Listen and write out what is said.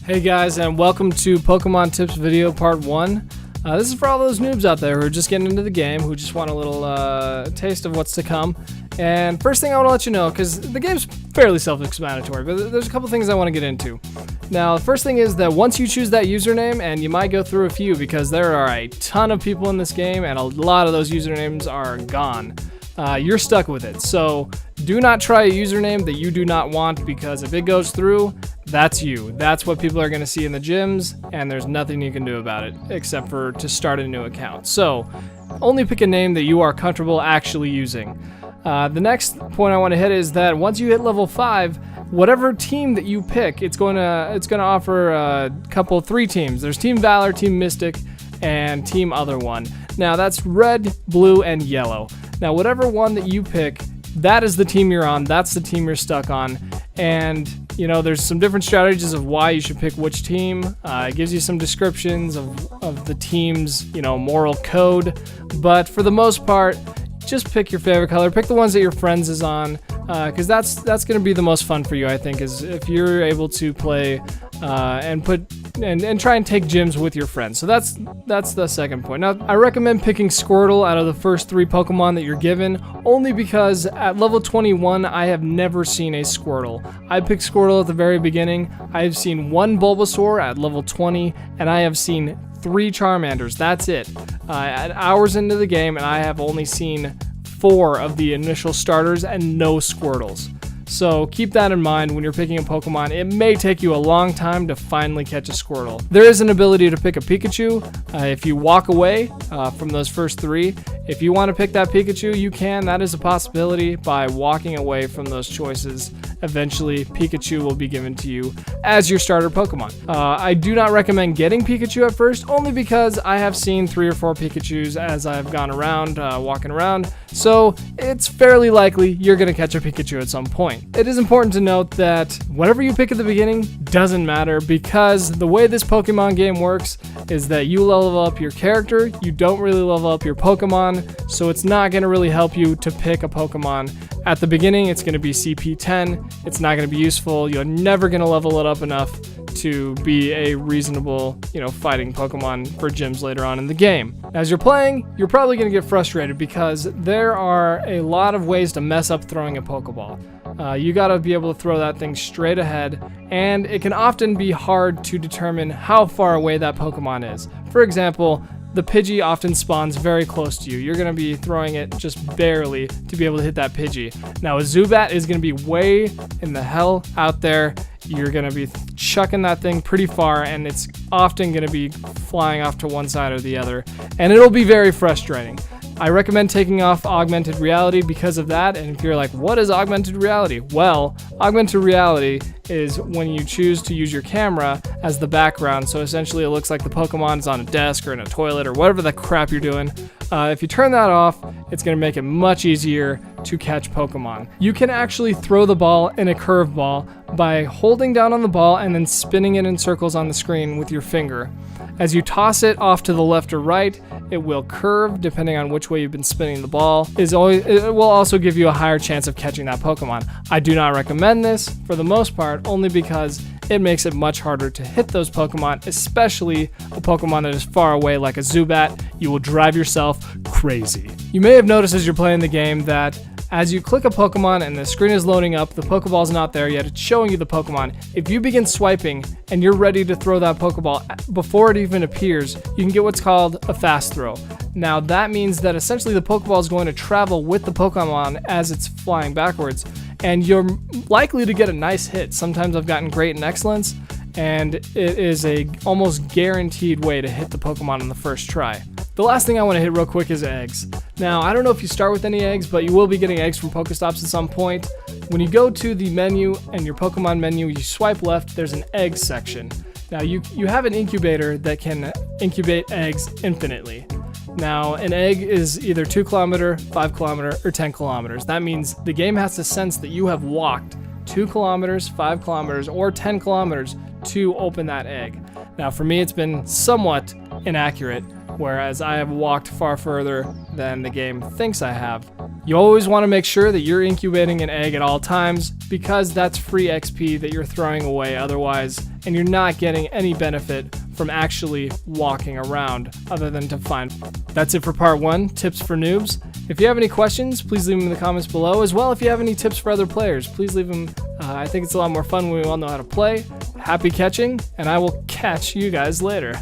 Hey guys, and welcome to Pokemon Tips video part 1. This is for all those noobs out there who are just getting into the game, who just want a little taste of what's to come. And first thing I want to let you know, because the game's fairly self-explanatory, but there's a couple things I want to get into. Now, the first thing is that once you choose that username, and you might go through a few because there are a ton of people in this game, and a lot of those usernames are gone. You're stuck with it. So do not try a username that you do not want, because if it goes through, that's you. That's what people are going to see in the gyms, and there's nothing you can do about it except for to start a new account. So only pick a name that you are comfortable actually using. The next point I want to hit is that once you hit level 5, whatever team that you pick, it's going to offer three teams. There's Team Valor, Team Mystic, and Team Other One. Now that's red, blue, and yellow. Now whatever one that you pick, that is the team you're on. That's the team you're stuck on. And you know, there's some different strategies of why you should pick which team. It gives you some descriptions of the team's, moral code. But for the most part, just pick your favorite color. Pick the ones that your friends is on, because that's going to be the most fun for you, I think, is if you're able to play and try and take gyms with your friends. So that's the second point. Now, I recommend picking Squirtle out of the first 3 Pokemon that you're given, only because at level 21, I have never seen a Squirtle. I picked Squirtle at the very beginning. I have seen 1 Bulbasaur at level 20, and I have seen 3 Charmanders. That's it. At hours into the game, and I have only seen 4 of the initial starters and no Squirtles. So keep that in mind when you're picking a Pokemon. It may take you a long time to finally catch a Squirtle. There is an ability to pick a Pikachu if you walk away from those first 3. If you want to pick that Pikachu, you can. That is a possibility by walking away from those choices. Eventually, Pikachu will be given to you as your starter Pokemon. I do not recommend getting Pikachu at first, only because I have seen 3 or 4 Pikachus as I've gone around, walking around. So it's fairly likely you're going to catch a Pikachu at some point. It is important to note that whatever you pick at the beginning doesn't matter, because the way this Pokemon game works is that you level up your character, you don't really level up your Pokemon, so it's not going to really help you to pick a Pokemon. At the beginning, it's going to be CP 10. It's not going to be useful. You're never going to level it up enough to be a reasonable, fighting Pokemon for gyms later on in the game. As you're playing, you're probably going to get frustrated because there are a lot of ways to mess up throwing a Pokeball. You got to be able to throw that thing straight ahead, and it can often be hard to determine how far away that Pokemon is. For example, the Pidgey often spawns very close to you. You're going to be throwing it just barely to be able to hit that Pidgey. Now, a Zubat is going to be way in the hell out there. You're going to be chucking that thing pretty far, and it's often going to be flying off to one side or the other, and it'll be very frustrating. I recommend taking off augmented reality because of that. And if you're like, what is augmented reality? Well, augmented reality is when you choose to use your camera as the background. So essentially it looks like the Pokemon is on a desk or in a toilet or whatever the crap you're doing. If you turn that off, it's going to make it much easier to catch Pokemon. You can actually throw the ball in a curveball by holding down on the ball and then spinning it in circles on the screen with your finger. As you toss it off to the left or right, it will curve depending on which way you've been spinning the ball. It will also give you a higher chance of catching that Pokemon. I do not recommend this for the most part, only because it makes it much harder to hit those Pokemon, especially a Pokemon that is far away like a Zubat. You will drive yourself crazy. You may have noticed as you're playing the game that as you click a Pokemon and the screen is loading up, the Pokeball's not there yet, it's showing you the Pokemon. If you begin swiping and you're ready to throw that Pokeball before it even appears, you can get what's called a fast throw. Now that means that essentially the Pokeball is going to travel with the Pokemon as it's flying backwards, and you're likely to get a nice hit. Sometimes I've gotten great and excellence, and it is a almost guaranteed way to hit the Pokemon on the first try. The last thing I want to hit real quick is eggs. Now, I don't know if you start with any eggs, but you will be getting eggs from Pokestops at some point. When you go to the menu and your Pokemon menu, you swipe left, there's an egg section. Now, you have an incubator that can incubate eggs infinitely. Now, an egg is either 2 kilometer, 5 kilometer, or 10 kilometers. That means the game has to sense that you have walked 2 kilometers, 5 kilometers, or 10 kilometers to open that egg. Now, for me, it's been somewhat inaccurate, whereas I have walked far further than the game thinks I have. You always want to make sure that you're incubating an egg at all times, because that's free XP that you're throwing away otherwise, and you're not getting any benefit from actually walking around other than to find. That's it for part 1, tips for noobs. If you have any questions, please leave them in the comments below. As well, if you have any tips for other players, please leave them. I think it's a lot more fun when we all know how to play. Happy catching, and I will catch you guys later.